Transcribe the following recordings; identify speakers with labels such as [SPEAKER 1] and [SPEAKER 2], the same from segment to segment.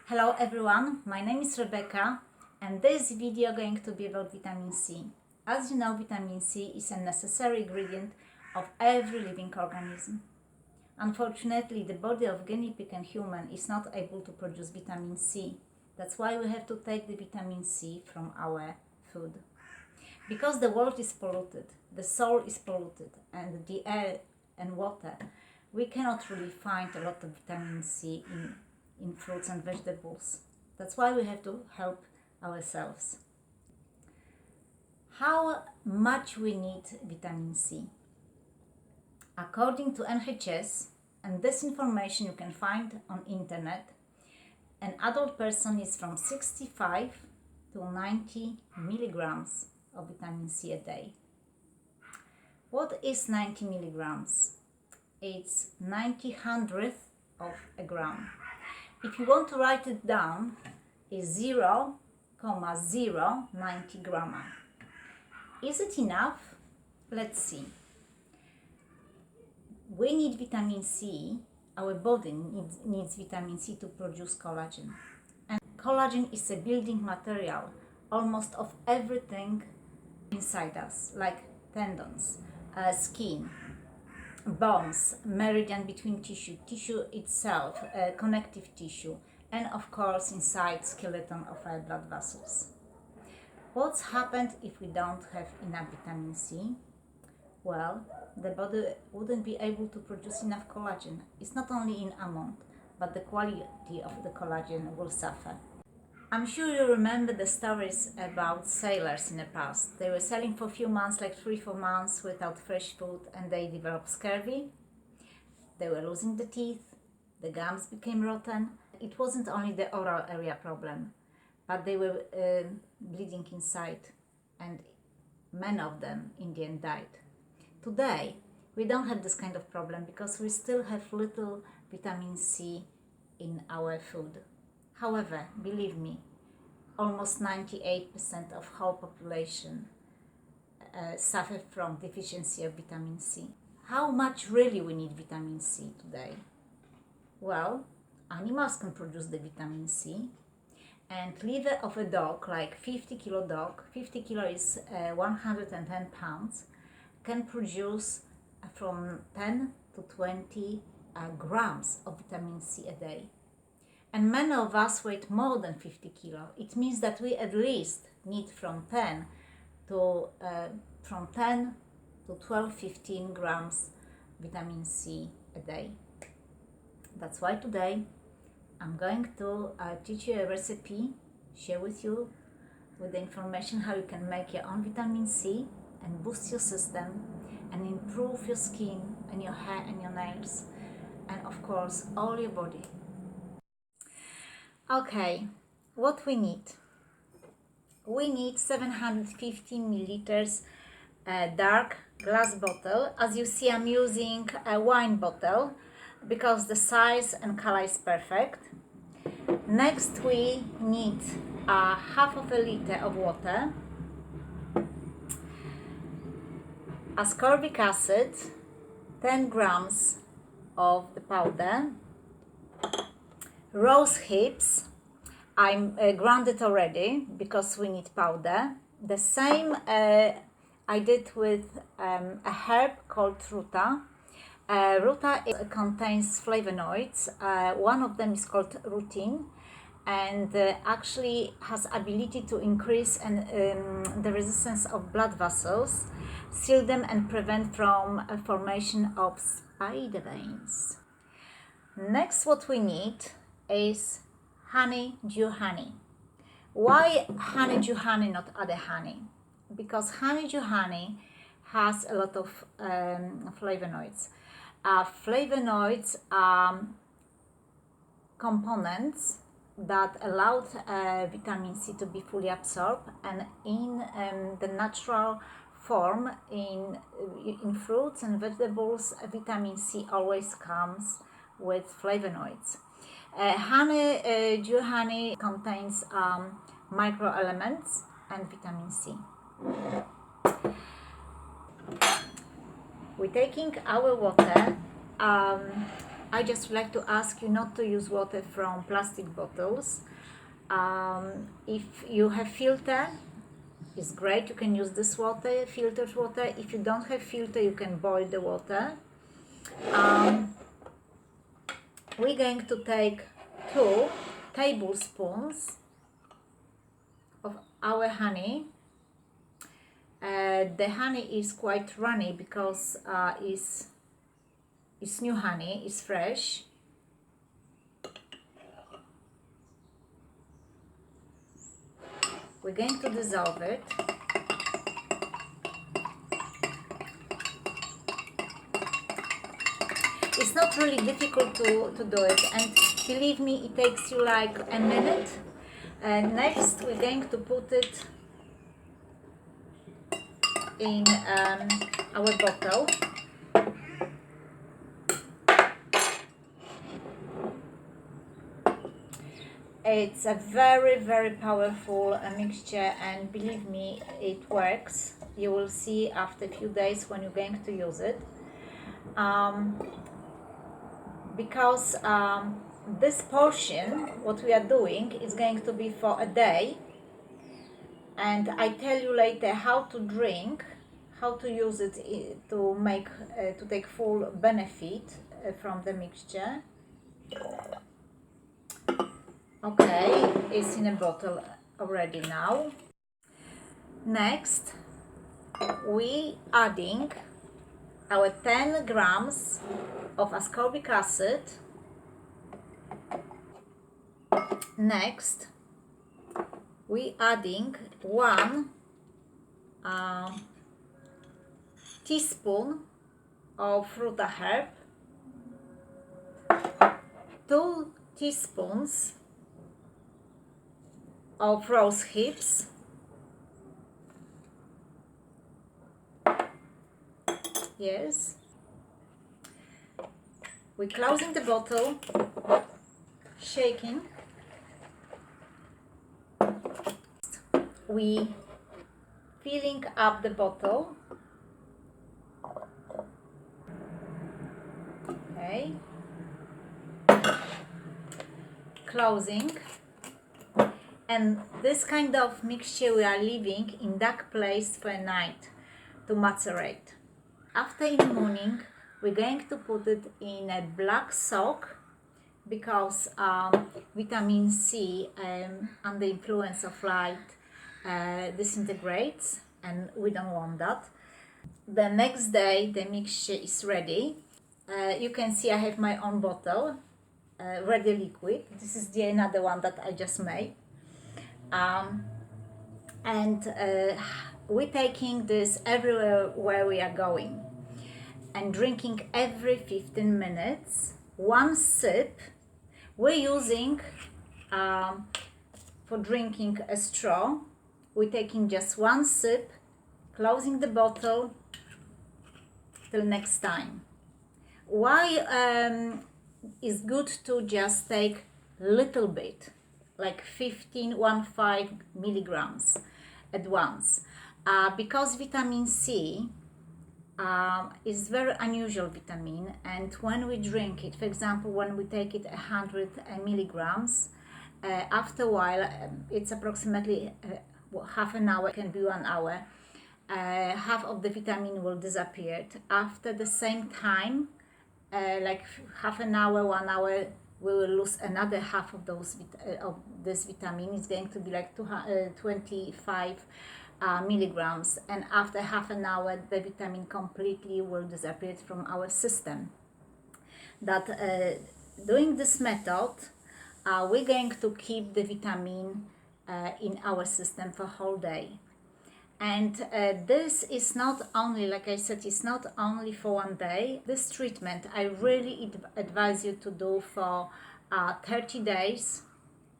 [SPEAKER 1] Hello everyone, my name is Rebecca and this video going to be about vitamin C. As you know, vitamin C is a necessary ingredient of every living organism. Unfortunately, the body of guinea pig and human is not able to produce vitamin C. That's why we have to take the vitamin C from our food. Because the world is polluted, the soil is polluted, and the air and water, we cannot really find a lot of vitamin C in fruits and vegetables. That's why we have to help ourselves. How much we need vitamin C? According to NHS, and this information you can find on internet, an adult person is from 65 to 90 milligrams of vitamin C a day. What is 90 milligrams? It's 90/100th of a gram. If you want to write it down, is 0,090 gram. Is it enough? Let's see. We need vitamin C, our body needs vitamin C to produce collagen. And collagen is a building material almost of everything inside us, like tendons, skin, bones, meridian between tissue itself, connective tissue, and of course inside skeleton of our blood vessels. What's happened if we don't have enough vitamin C? Well, the body wouldn't be able to produce enough collagen. It's not only in amount, but the quality of the collagen will suffer. I'm sure you remember the stories about sailors in the past. They were sailing for a few months, like 3-4 months, without fresh food, and they developed scurvy. They were losing the teeth, the gums became rotten. It wasn't only the oral area problem, but they were bleeding inside, and many of them in the end died. Today, we don't have this kind of problem because we still have little vitamin C in our food. However, believe me, almost 98% of whole population suffer from deficiency of vitamin C. How much really we need vitamin C today? Well, animals can produce the vitamin C, and liver of a dog, like 50 kilo dog, 50 kilo is 110 pounds, can produce from 10 to 20 grams of vitamin C a day. And many of us weigh more than 50 kilo. It means that we at least need from 10 to 12-15 grams vitamin C a day. That's why today I'm going to teach you a recipe, share with you with the information how you can make your own vitamin C and boost your system and improve your skin and your hair and your nails and of course all your body. Okay, what we need? We need 750 milliliters dark glass bottle. As you see, I'm using a wine bottle because the size and color is perfect. Next, we need half of a liter of water, ascorbic acid, 10 grams of the powder, rosehips. I'm grounded already because we need powder. The same I did with a herb called ruta. Ruta contains flavonoids. One of them is called rutin, and actually has ability to increase the resistance of blood vessels, seal them, and prevent from formation of spider veins. Next, what we need is honeydew honey. Why honeydew honey, not other honey? Because honeydew honey has a lot of flavonoids. Flavonoids are components that allowed vitamin C to be fully absorbed, and in the natural form in fruits and vegetables, vitamin C always comes with flavonoids. Honeydew honey contains microelements and vitamin C. We're taking our water I just like to ask you not to use water from plastic bottles. If you have filter, it's great, you can use this water, filtered water. If you don't have filter, you can boil the water. We're going to take 2 tablespoons of our honey. The honey is quite runny because it's new honey, it's fresh. We're going to dissolve it. It's not really difficult to do it, and believe me, it takes you like a minute. Next, we're going to put it in our bottle. It's a very, very powerful mixture, and believe me, it works. You will see after a few days when you're going to use it. Because this portion, what we are doing, is going to be for a day, and I tell you later how to drink, how to use it to make to take full benefit from the mixture. Okay, it's in a bottle already now. Next, we adding our 10 grams of ascorbic acid. Next, we adding 1 teaspoon of ruta herb, 2 teaspoons of rosehips, yes. We're closing the bottle, shaking. We filling up the bottle. Okay. Closing. And this kind of mixture we are leaving in dark place for a night to macerate. After in the morning, we're going to put it in a black soak because vitamin C under influence of light disintegrates, and we don't want that. The next day the mixture is ready. You can see I have my own bottle, ready liquid. This is another one that I just made. We're taking this everywhere where we are going and drinking every 15 minutes, 1 sip. We're using for drinking a straw. We're taking just 1 sip, closing the bottle till next time. Why it's good to just take little bit, like 15 milligrams at once, because vitamin C is very unusual vitamin, and when we drink it, for example, when we take it 100 milligrams, after a while, it's approximately half an hour, can be 1 hour, half of the vitamin will disappear. After the same time, like half an hour, 1 hour, we will lose another half of those of this vitamin. It's going to be like 25 milligrams, and after half an hour the vitamin completely will disappear from our system. That doing this method, we're going to keep the vitamin in our system for whole day. And this is not only, like I said, it's not only for 1 day. This treatment I really advise you to do for 30 days,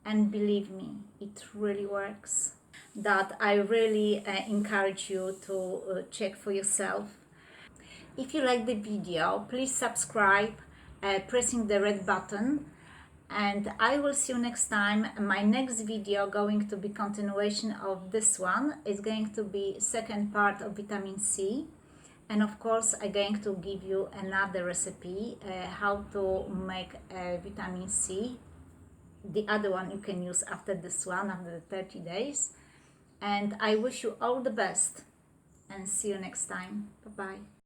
[SPEAKER 1] and believe me, it really works. That I really encourage you to check for yourself. If you like the video, please subscribe, pressing the red button, and I will see you next time. My next video going to be continuation of this one. It's going to be second part of vitamin C, And of course, I'm going to give you another recipe how to make vitamin C. The other one you can use after this one, after the 30 days. And I wish you all the best and see you next time. Bye bye.